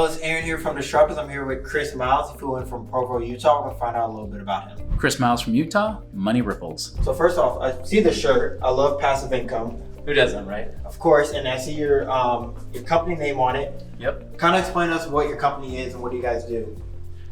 it's Aaron here from Disruptors. I'm here with Chris Miles. He flew in from Provo, Utah. We're going to find out a little bit about him. Chris Miles from Utah, Money Ripples. So first off, I see the shirt. I love passive income. Who doesn't, right? Of course, and I see your company name on it. Yep. Kind of explain to us what your company is and what do you guys do?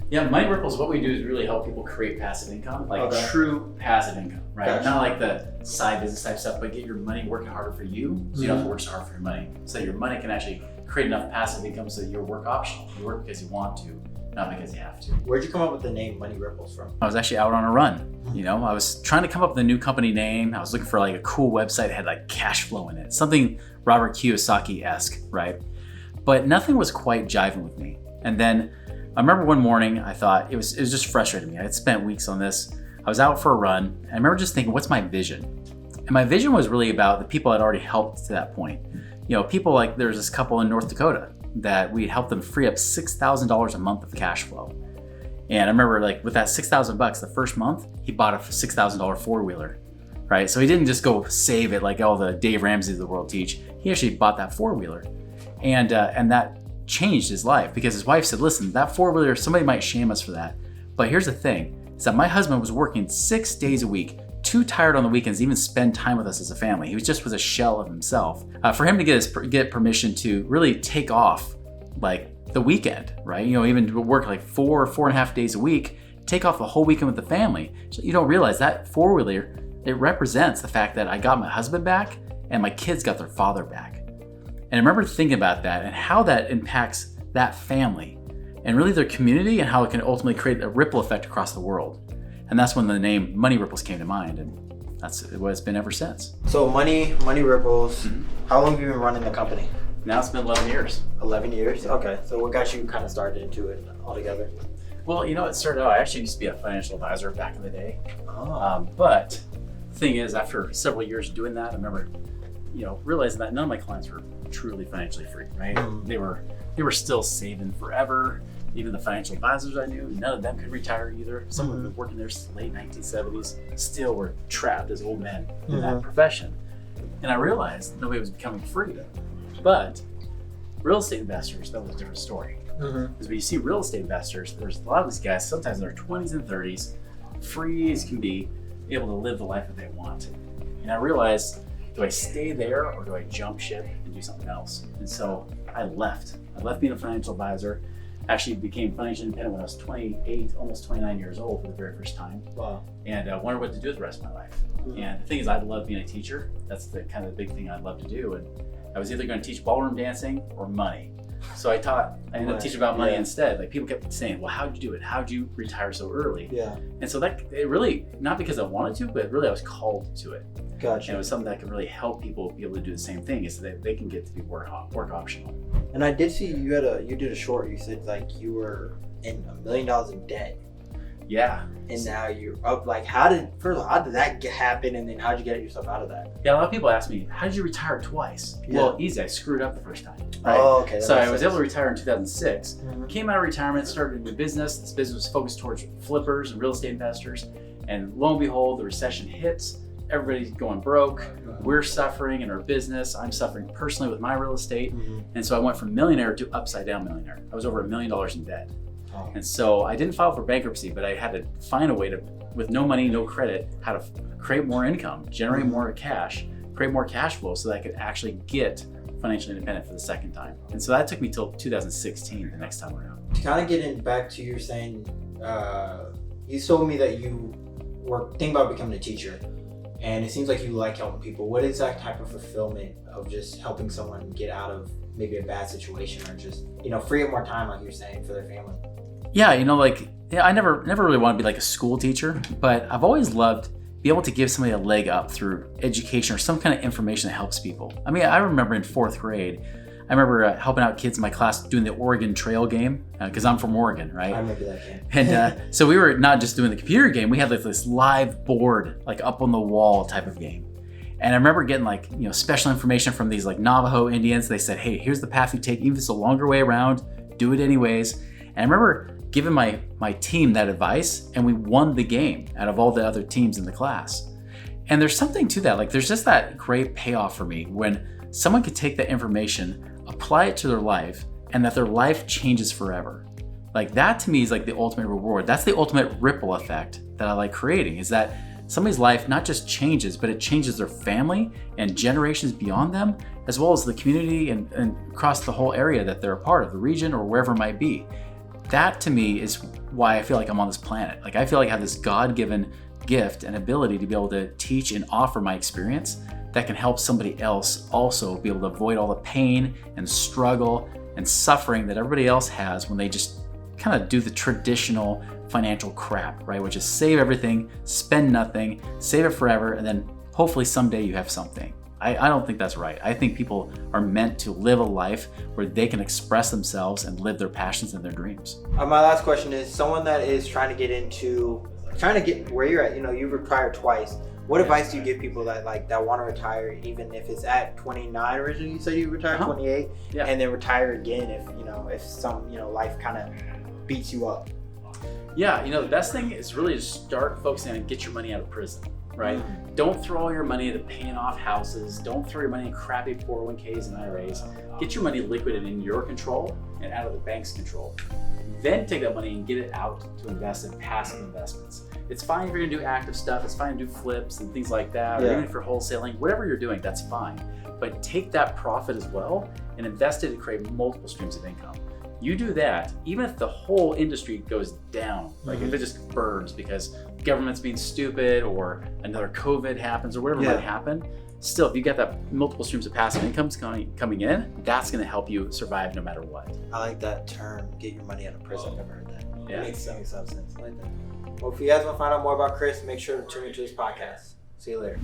Yeah, Money Ripples, what we do is really help people create passive income, like true passive income, right? Gotcha. Not like the side business type stuff, but get your money working harder for you so you don't have to work so hard for your money. So your money can actually create enough passive income so that you're work optional. You work because you want to, not because you have to. Where'd you come up with the name Money Ripples from? I was actually out on a run. You know, I was trying to come up with a new company name. I was looking for like a cool website that had like cash flow in it, something Robert Kiyosaki-esque, right? But nothing was quite jiving with me. And then I remember one morning I thought it was just frustrating me. I had spent weeks on this. I was out for a run and I remember just thinking, what's my vision? And my vision was really about the people I'd already helped to that point. You know, people like there's this couple in North Dakota that we'd helped them free up $6,000 a month of cash flow. And I remember like with that $6,000 the first month, he bought a $6,000 four-wheeler, right? So he didn't just go save it like all the Dave Ramsey of the world teach. He actually bought that four-wheeler. And that changed his life because his wife said, listen, that four-wheeler, somebody might shame us for that. But here's the thing, is that my husband was working 6 days a week, too tired on the weekends to even spend time with us as a family. He was a shell of himself. For him to get permission to really take off like the weekend, right? You know, even work like 4.5 days a week, take off the whole weekend with the family. So you don't realize that four-wheeler, it represents the fact that I got my husband back and my kids got their father back. And I remember thinking about that and how that impacts that family and really their community and how it can ultimately create a ripple effect across the world. And that's when the name Money Ripples came to mind, and that's what it's been ever since. So Money Ripples, how long have you been running the company? Now it's been 11 years. 11 years? Okay, so what got you kind of started into it altogether? Well, you know, it started out, I actually used to be a financial advisor back in the day. Oh. But the thing is, after several years of doing that, I remember, you know, realizing that none of my clients were truly financially free, right? They were still saving forever. Even the financial advisors I knew, none of them could retire either. Some of them been working their late 1970s, still were trapped as old men in that profession. And I realized nobody was becoming free. But real estate investors, that was a different story. Because when you see real estate investors, there's a lot of these guys, sometimes in their 20s and 30s, free as can be, able to live the life that they want. And I realized, do I stay there or do I jump ship and do something else? And so I left. I left being a financial advisor, actually became financially independent when I was 28, almost 29 years old for the very first time. Wow. And wondered what to do with the rest of my life. And the thing is, I love being a teacher. That's the kind of the big thing I'd love to do. And I was either going to teach ballroom dancing or money. So I ended up teaching about money instead. Like people kept saying, well, how'd you do it? How'd you retire so early? Yeah. And so that, it really, not because I wanted to, but really I was called to it. Gotcha. And it was something that can really help people be able to do the same thing, is that they can get to be work optional. And I did see you did a short. You said like you were in $1 million in debt. Yeah. And now you're up. Like, how did that happen? And then how'd you get yourself out of that? Yeah, a lot of people ask me, how did you retire twice? Yeah. Well, easy, I screwed up the first time. Right? Oh, okay. So I was able to retire in 2006. Mhm. Came out of retirement, started a new business. This business was focused towards flippers and real estate investors. And lo and behold, the recession hits. Everybody's going broke. We're suffering in our business. I'm suffering personally with my real estate. And so I went from millionaire to upside down millionaire. I was over $1 million in debt. Oh. And so I didn't file for bankruptcy, but I had to find a way to, with no money, no credit, how to create more income, generate more cash, create more cash flow so that I could actually get financially independent for the second time. And so that took me till 2016, the next time around. To kind of get back to you saying, you told me that you were thinking about becoming a teacher, and it seems like you like helping people. What is that type of fulfillment of just helping someone get out of maybe a bad situation, or just, you know, free up more time, like you're saying, for their family? Yeah, you know, like, I never really wanted to be like a school teacher, but I've always loved be able to give somebody a leg up through education or some kind of information that helps people. I mean, I remember in 4th grade, I remember helping out kids in my class doing the Oregon Trail game, because I'm from Oregon, right? I remember that game. And so we were not just doing the computer game, we had like this live board, like up on the wall type of game. And I remember getting like, you know, special information from these like Navajo Indians. They said, hey, here's the path you take, even if it's a longer way around, do it anyways. And I remember giving my team that advice, and we won the game out of all the other teams in the class. And there's something to that, like there's just that great payoff for me when someone could take that information, apply it to their life, and that their life changes forever. Like that to me is like the ultimate reward. That's the ultimate ripple effect that I like creating, is that somebody's life not just changes, but it changes their family and generations beyond them, as well as the community and across the whole area that they're a part of, the region or wherever it might be. That to me is why I feel like I'm on this planet. Like I feel like I have this God-given gift and ability to be able to teach and offer my experience that can help somebody else also be able to avoid all the pain and struggle and suffering that everybody else has when they just kind of do the traditional financial crap, right? Which is save everything, spend nothing, save it forever, and then hopefully someday you have something. I don't think that's right. I think people are meant to live a life where they can express themselves and live their passions and their dreams. My last question is, someone that is trying to get where you're at, you've retired twice. What advice do you give people that want to retire, even if it's at 29 originally? You said you retired 28, and then retire again if some life kind of beats you up. Yeah, the best thing is really to start focusing on get your money out of prison, right? Don't throw all your money into paying off houses. Don't throw your money in crappy 401ks and IRAs. Get your money liquid and in your control and out of the bank's control. Then take that money and get it out to invest in passive investments. It's fine if you're gonna do active stuff. It's fine to do flips and things like that, or even if you're wholesaling, whatever you're doing, that's fine. But take that profit as well and invest it to create multiple streams of income. You do that, even if the whole industry goes down, like if it just burns because government's being stupid or another COVID happens or whatever might happen, still, if you get that multiple streams of passive incomes coming in, that's gonna help you survive no matter what. I like that term, get your money out of prison. I've never heard that. Yeah. It makes some sense. I like that. Well, if you guys want to find out more about Chris, make sure to tune into his podcast. See you later.